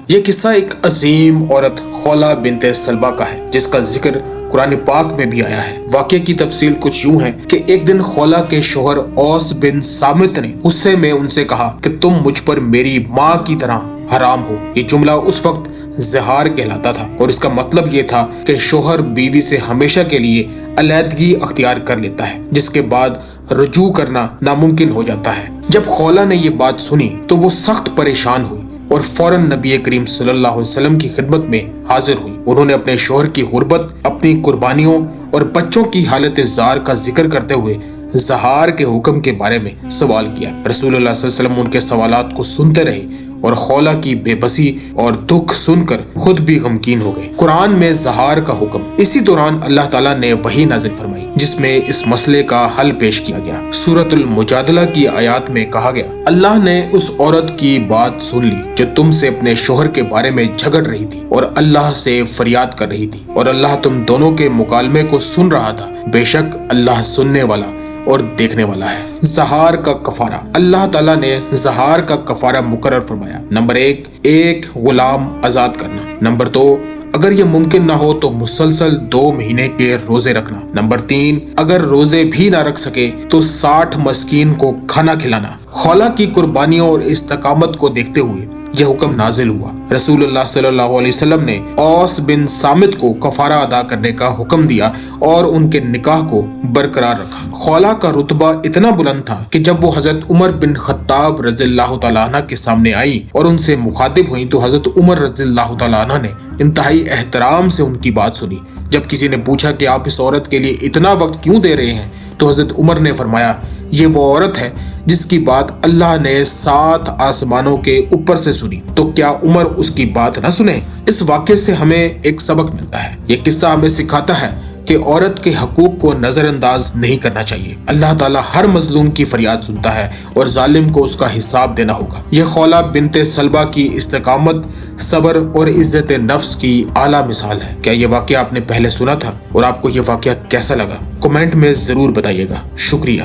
یہ قصہ ایک عظیم عورت خولا بنت سلبہ کا ہے جس کا ذکر قرآن پاک میں بھی آیا ہے۔ واقعے کی تفصیل کچھ یوں ہے کہ ایک دن خولا کے شوہر اوس بن صامت نے غصے میں ان سے کہا کہ تم مجھ پر میری ماں کی طرح حرام ہو۔ یہ جملہ اس وقت زہار کہلاتا تھا اور اس کا مطلب یہ تھا کہ شوہر بیوی سے ہمیشہ کے لیے علیحدگی اختیار کر لیتا ہے جس کے بعد رجوع کرنا ناممکن ہو جاتا ہے۔ جب خولا نے یہ بات سنی تو وہ سخت پریشان ہوئی اور فوراً نبی کریم صلی اللہ علیہ وسلم کی خدمت میں حاضر ہوئی۔ انہوں نے اپنے شوہر کی غربت، اپنی قربانیوں اور بچوں کی حالت زار کا ذکر کرتے ہوئے زہار کے حکم کے بارے میں سوال کیا۔ رسول اللہ صلی اللہ علیہ وسلم ان کے سوالات کو سنتے رہے اور خولا کی بے بسی اور دکھ سن کر خود بھی غمگین ہو گئے۔ قرآن میں زہار کا حکم، اسی دوران اللہ تعالیٰ نے وحی نازل فرمائی جس میں اس مسئلے کا حل پیش کیا گیا۔ سورۃ المجادلہ کی آیات میں کہا گیا، اللہ نے اس عورت کی بات سن لی جو تم سے اپنے شوہر کے بارے میں جھگڑ رہی تھی اور اللہ سے فریاد کر رہی تھی، اور اللہ تم دونوں کے مکالمے کو سن رہا تھا۔ بے شک اللہ سننے والا اور دیکھنے والا ہے۔ زہار کا کفارہ، اللہ تعالیٰ نے زہار کا کفارہ مقرر فرمایا۔ نمبر 1، ایک غلام آزاد کرنا۔ نمبر 2، اگر یہ ممکن نہ ہو تو مسلسل 2 مہینے کے روزے رکھنا۔ نمبر 3، اگر روزے بھی نہ رکھ سکے تو 60 مسکین کو کھانا کھلانا۔ خولا کی قربانیوں اور استقامت کو دیکھتے ہوئے یہ حکم نازل ہوا۔ رسول اللہ صلی اللہ علیہ وسلم نے اوس بن صامت کو کفارہ ادا کرنے کا حکم دیا اور ان کے نکاح کو برقرار رکھا۔ خولا کا رتبہ اتنا بلند تھا کہ جب وہ حضرت عمر بن خطاب رضی اللہ تعالیٰ عنہ کے سامنے آئی اور ان سے مخاطب ہوئی تو حضرت عمر رضی اللہ تعالیٰ عنہ نے انتہائی احترام سے ان کی بات سنی۔ جب کسی نے پوچھا کہ آپ اس عورت کے لیے اتنا وقت کیوں دے رہے ہیں تو حضرت عمر نے فرمایا، یہ وہ عورت ہے جس کی بات اللہ نے 7 آسمانوں کے اوپر سے سنی، تو کیا عمر اس کی بات نہ سنے؟ اس واقعے سے ہمیں ایک سبق ملتا ہے۔ یہ قصہ ہمیں سکھاتا ہے کہ عورت کے حقوق کو نظر انداز نہیں کرنا چاہیے۔ اللہ تعالیٰ ہر مظلوم کی فریاد سنتا ہے اور ظالم کو اس کا حساب دینا ہوگا۔ یہ خولا بنت سلبہ کی استقامت، صبر اور عزت نفس کی اعلیٰ مثال ہے۔ کیا یہ واقعہ آپ نے پہلے سنا تھا اور آپ کو یہ واقعہ کیسا لگا؟ کمنٹ میں ضرور بتائیے گا۔ شکریہ۔